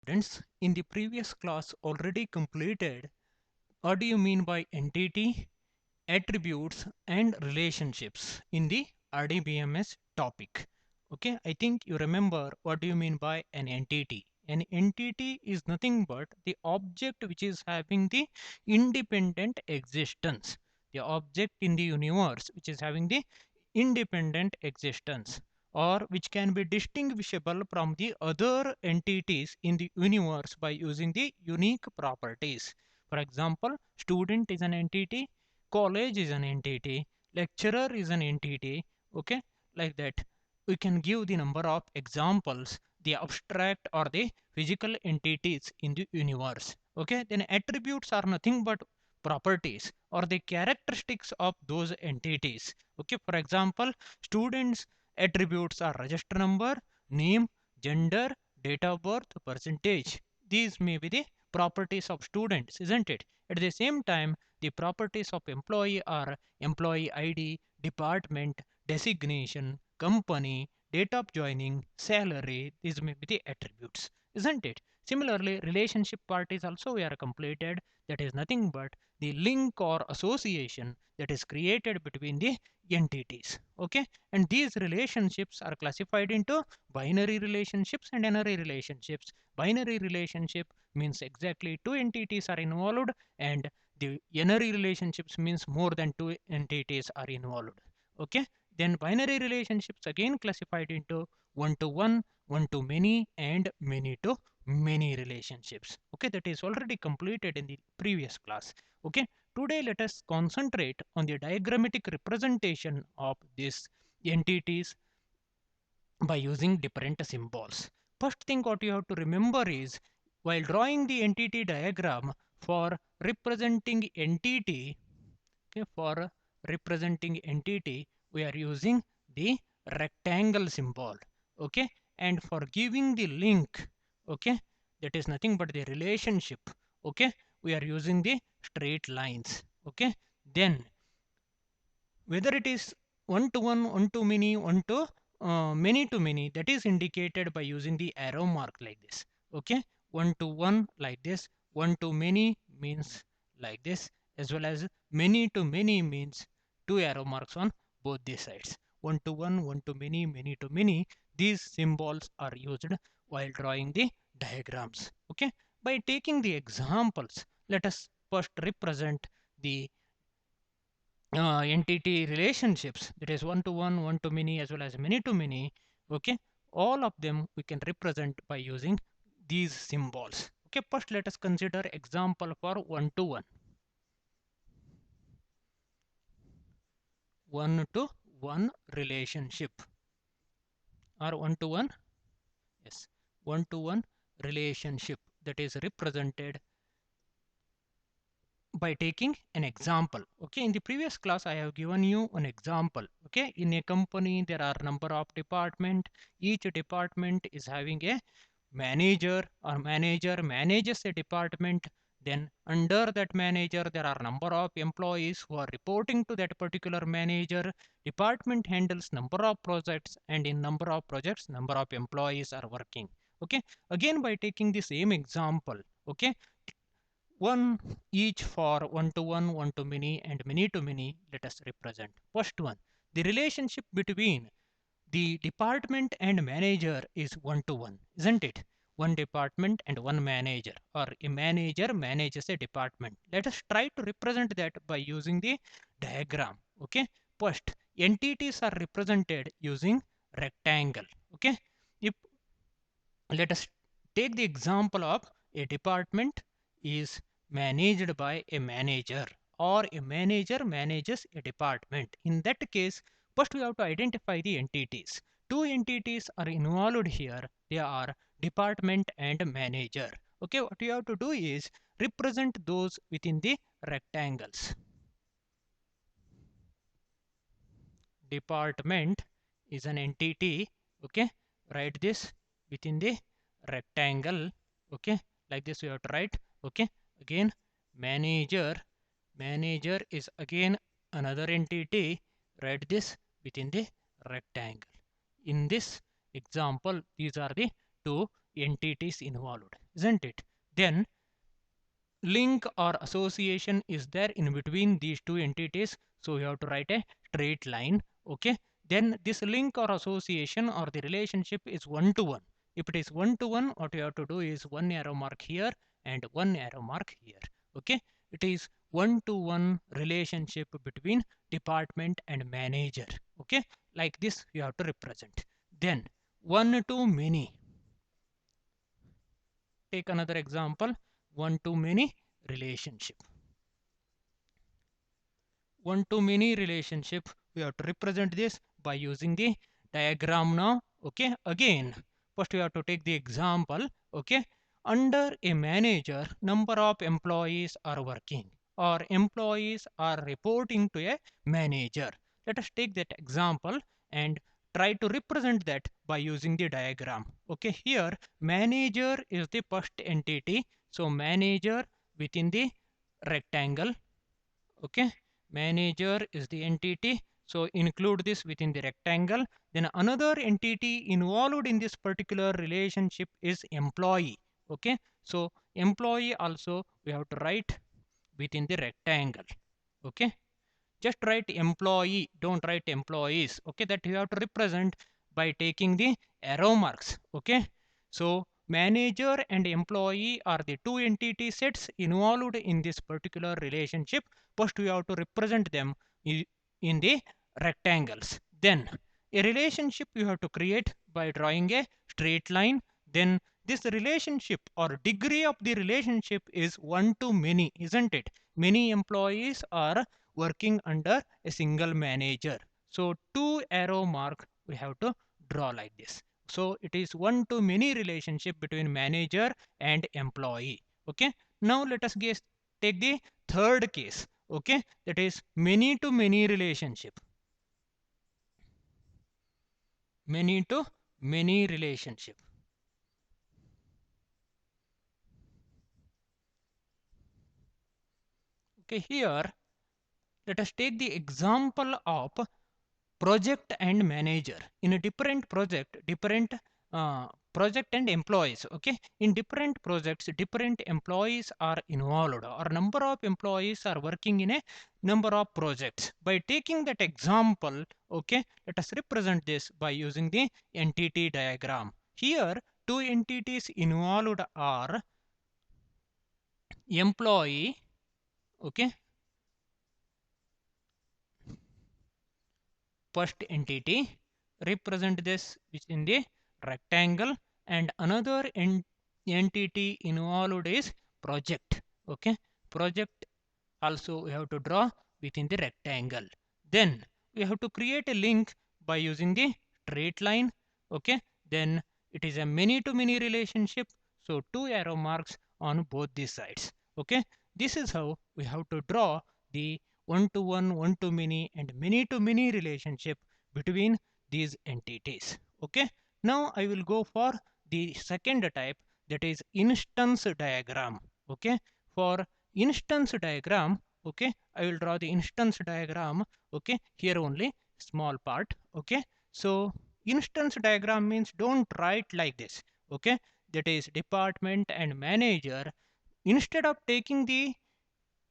students, in the previous class already completed, what do you mean by entity, attributes and relationships in the RDBMS topic? Okay, I think you remember what do you mean by an entity. An entity is nothing but the object which is having the independent existence. The object in the universe which is having the independent existence, or which can be distinguishable from the other entities in the universe by using the unique properties. For example, student is an entity, college is an entity, lecturer is an entity. Okay, like that. We can give the number of examples, the abstract or the physical entities in the universe. Okay, then attributes are nothing but properties or the characteristics of those entities. Okay, for example, students attributes are register number, name, gender, date of birth, percentage. These may be the properties of students, isn't it? At the same time, the properties of employee are employee ID, department, designation, company, date of joining, salary. These may be the attributes, isn't it? Similarly, relationship part is also we are completed. That is nothing but the link or association that is created between the entities. Okay, and these relationships are classified into binary relationships and n-ary relationships. Binary relationship means exactly two entities are involved, and the n-ary relationships means more than two entities are involved. Okay, then binary relationships again classified into one to one to many, and many to many relationships. Okay, that is already completed in the previous class. Okay, today let us concentrate on the diagrammatic representation of these entities by using different symbols. First thing what you have to remember is, while drawing the entity diagram for representing entity, okay, for representing entity, we are using the rectangle symbol. Okay, and for giving the link, okay, that is nothing but the relationship. Okay, we are using the straight lines. Okay, then whether it is one to many, many to many, that is indicated by using the arrow mark like this. Okay, one to one like this, one to many means like this, as well as many to many means two arrow marks on both the sides. One to many, many to many. These symbols are used while drawing the diagrams. Okay, by taking the examples, let us first represent the entity relationships, that is one to many, as well as many to many. Okay, all of them we can represent by using these symbols. Okay, first let us consider example for one to one relationship, or one to one, yes, one to one relationship, that is represented by taking an example. Okay, in the previous class I have given you an example. Okay, in a company there are number of department. Each department is having a manager, or manager manages a department. Then under that manager there are number of employees who are reporting to that particular manager. Department handles number of projects, and in number of projects number of employees are working. Okay, again by taking the same example. Okay, one each for one to many, and many to many. Let us represent. First one, the relationship between the department and manager is one to one, isn't it? One department and one manager, or a manager manages a department. Let us try to represent that by using the diagram. Okay, first entities are represented using rectangle. Okay, if let us take the example of a department is managed by a manager, or a manager manages a department. In that case, first we have to identify the entities. Two entities are involved here. They are department and manager. Okay, what you have to do is represent those within the rectangles. Department is an entity. Okay, write this within the rectangle. Okay, like this you have to write. Okay, again manager, manager is again another entity. Write this within the rectangle. In this example, these are the two entities involved, isn't it? Then link or association is there in between these two entities, so you have to write a straight line. Okay, then this link or association or the relationship is one to one. If it is one to one, what you have to do is one arrow mark here and one arrow mark here. Okay, it is one to one relationship between department and manager. Okay, like this you have to represent. Then one to many, take another example, one to many relationship. One to many relationship, we have to represent this by using the diagram now. Okay, again first we have to take the example. Okay, under a manager, number of employees are working or employees are reporting to a manager. Let us take that example and try to represent that by using the diagram. Okay, here manager is the first entity, so manager within the rectangle. Okay, manager is the entity, so include this within the rectangle. Then another entity involved in this particular relationship is employee. Okay, so employee also we have to write within the rectangle. Okay, just write employee, don't write employees. Okay, that you have to represent by taking the arrow marks. Okay, so manager and employee are the two entity sets involved in this particular relationship. First we have to represent them in the rectangles. Then a relationship you have to create by drawing a straight line. Then this relationship or degree of the relationship is one to many, isn't it? Many employees are working under a single manager, so two arrow mark we have to draw like this. So it is one to many relationship between manager and employee. Okay, now let us take the third case. Okay, that is many to many relationship. Many to many relationship. Okay, here let us take the example of project and manager. In a different project, different project and employees. Okay, in different projects different employees are involved or number of employees are working in a number of projects. By taking that example, okay, let us represent this by using the entity diagram. Here two entities involved are employee. Okay, first entity, represent this within the rectangle, and another entity involved is project. Okay, project also we have to draw within the rectangle. Then we have to create a link by using the straight line. Okay, then it is a many to many relationship, so two arrow marks on both these sides. Okay, this is how we have to draw the one to one, one to many and many to many relationship between these entities. Okay, now I will go for the second type, that is instance diagram. Okay, for instance diagram, okay, I will draw the instance diagram. Okay, here only small part. Okay, so instance diagram means don't write like this. Okay, that is department and manager. Instead of taking the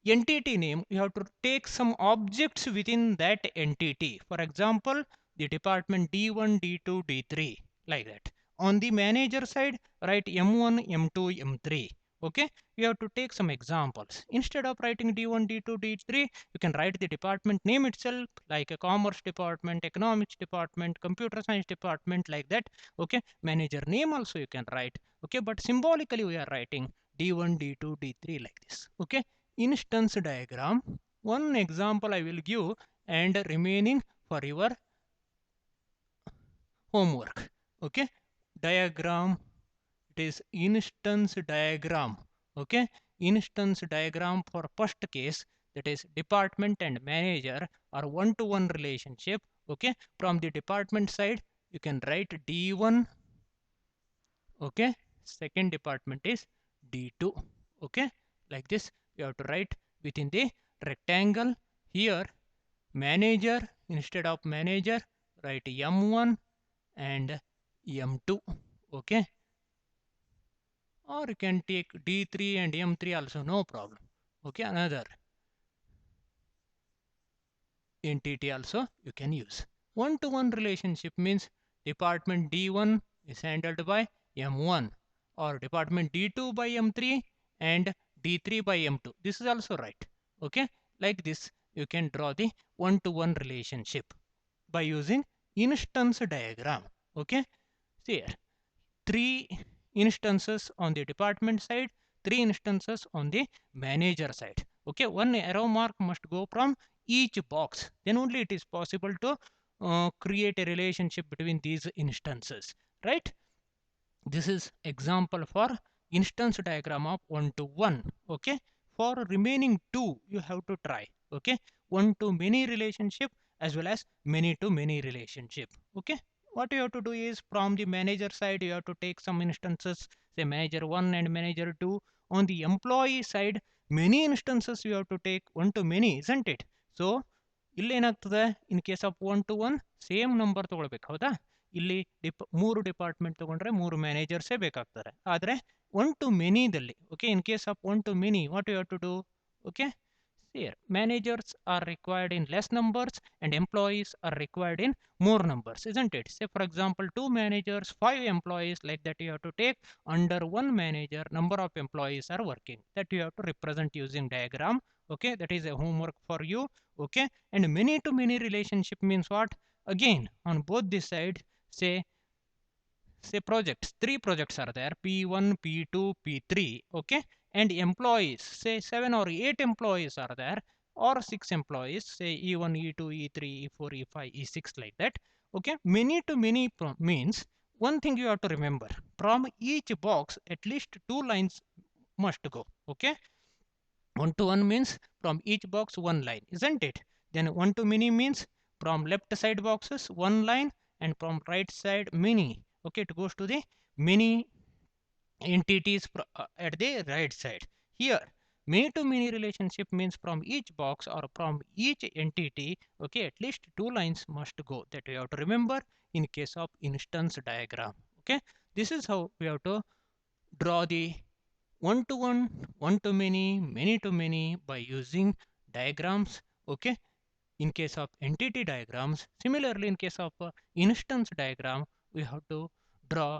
entity name, you have to take some objects within that entity. For example, the department D1, D2, D3, like that. On the manager side, write M1, M2, M3. Okay, you have to take some examples. Instead of writing D1, D2, D3, you can write the department name itself, like a commerce department, economics department, computer science department, like that. Okay, manager name also you can write. Okay, but symbolically we are writing D1, D2, D3 like this. Okay, instance diagram. One example I will give and remaining for your homework. Okay, diagram, it is instance diagram. Okay, instance diagram for first case, that is department and manager are one to one relationship. Okay, from the department side you can write D1. Okay, second department is D2. Okay, like this you have to write within the rectangle. Here manager, instead of manager write M1 and M2. Okay, or you can take D3 and M3 also, no problem. Okay, another entity also you can use. One-to-one relationship means department D1 is handled by M1 or department D2 by M3 and D3 by M2. This is also right. Okay, like this you can draw the one-to-one relationship by using instance diagram. Okay, see here, three instances on the department side, three instances on the manager side. Okay, one arrow mark must go from each box, then only it is possible to create a relationship between these instances, right? This is example for instance diagram of one to one. Okay, for remaining two you have to try. Okay, one to many relationship as well as many to many relationship. Okay, what you have to do is from the manager side you have to take some instances, say manager 1 and manager 2. On the employee side many instances you have to take, one to many, isn't it? So ಇಲ್ಲೇನಾಗ್ತದೆ, in case of one to one same number ತಗೊಳ್ಬೇಕು, ಹೌದಾ? ಇಲ್ಲಿ ಮೂರು department ತಗೊಂಡ್ರೆ ಮೂರು ಮ್ಯಾನೇಜರ್ಸೇ ಬೇಕಾಗ್ತಾರೆ. ಆದರೆ ಒನ್ ಟು ಮೆನಿದಲ್ಲಿ, okay, in case of one to many what you have to do? Okay, here managers are required in less numbers and employees are required in more numbers, isn't it? Say for example 2 managers 5 employees, like that you have to take under one manager number of employees are working, that you have to represent using diagram. Okay, that is a homework for you. Okay, and many to many relationship means what? Again on both this side, say projects, three projects are there, P1 P2 P3. Okay, and employees, say 7 or 8 employees are there, or 6 employees, say E1 E2 E3 E4 E5 E6, like that. Okay, many to many means one thing you have to remember, from each box at least 2 lines must go. Okay, one to one means from each box one line, isn't it? Then one to many means from left side boxes one line and from right side many. Okay, it goes to the many entities at the right side. Here many to many relationship means from each box or from each entity, okay, at least 2 lines must go, that we have to remember in case of instance diagram. Okay, this is how we have to draw the one to one, one to many to many by using diagrams. Okay, in case of entity diagrams, similarly in case of instance diagram we have to draw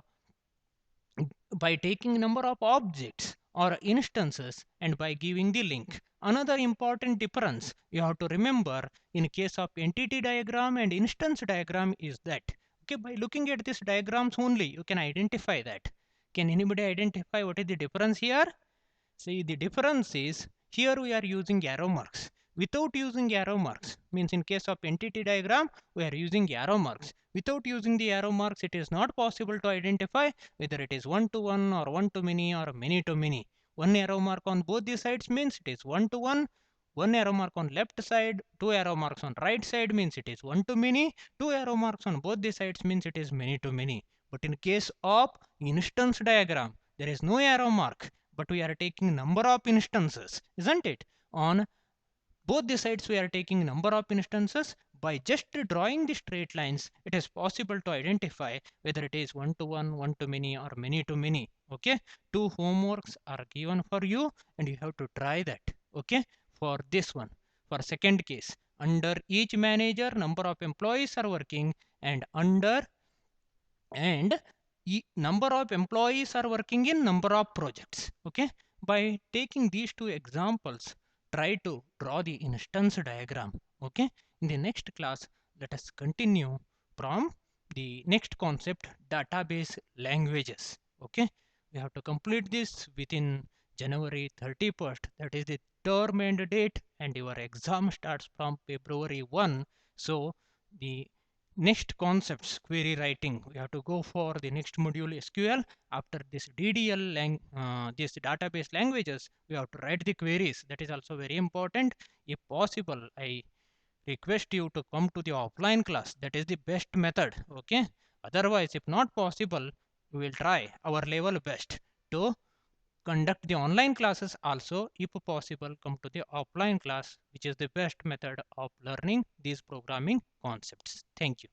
by taking number of objects or instances and by giving the link. Another important difference you have to remember in case of entity diagram and instance diagram is that, okay, by looking at these diagrams only you can identify that. Can anybody identify what is the difference here? See, the difference is here we are using arrow marks. Without using arrow marks means in case of entity diagram we are using arrow marks. Without using the arrow marks it is not possible to identify whether it is one to one or one to many or many to many. One arrow mark on both the sides means it is one to one. One arrow mark on left side, two arrow marks on right side means it is one to many. Two arrow marks on both the sides means it is many to many. But in case of instance diagram there is no arrow mark, but we are taking number of instances, isn't it? On both the sides we are taking number of instances. By just drawing the straight lines it is possible to identify whether it is one to one, one to many or many to many. Okay, two homeworks are given for you and you have to try that. Okay, for this one, for second case, under each manager number of employees are working and and number of employees are working in number of projects. Okay, by taking these two examples try to draw the instance diagram. Okay, in the next class let us continue from the next concept, database languages. Okay, we have to complete this within January 31st, that is the term end date, and your exam starts from February 1. So the next concepts, query writing, we have to go for the next module SQL. After this DDL this database languages we have to write the queries. That is also very important. If possible I request you to come to the offline class, that is the best method. Okay, otherwise if not possible we will try our level best to conduct the online classes also. If possible come to the offline class, which is the best method of learning these programming concepts. Thank you.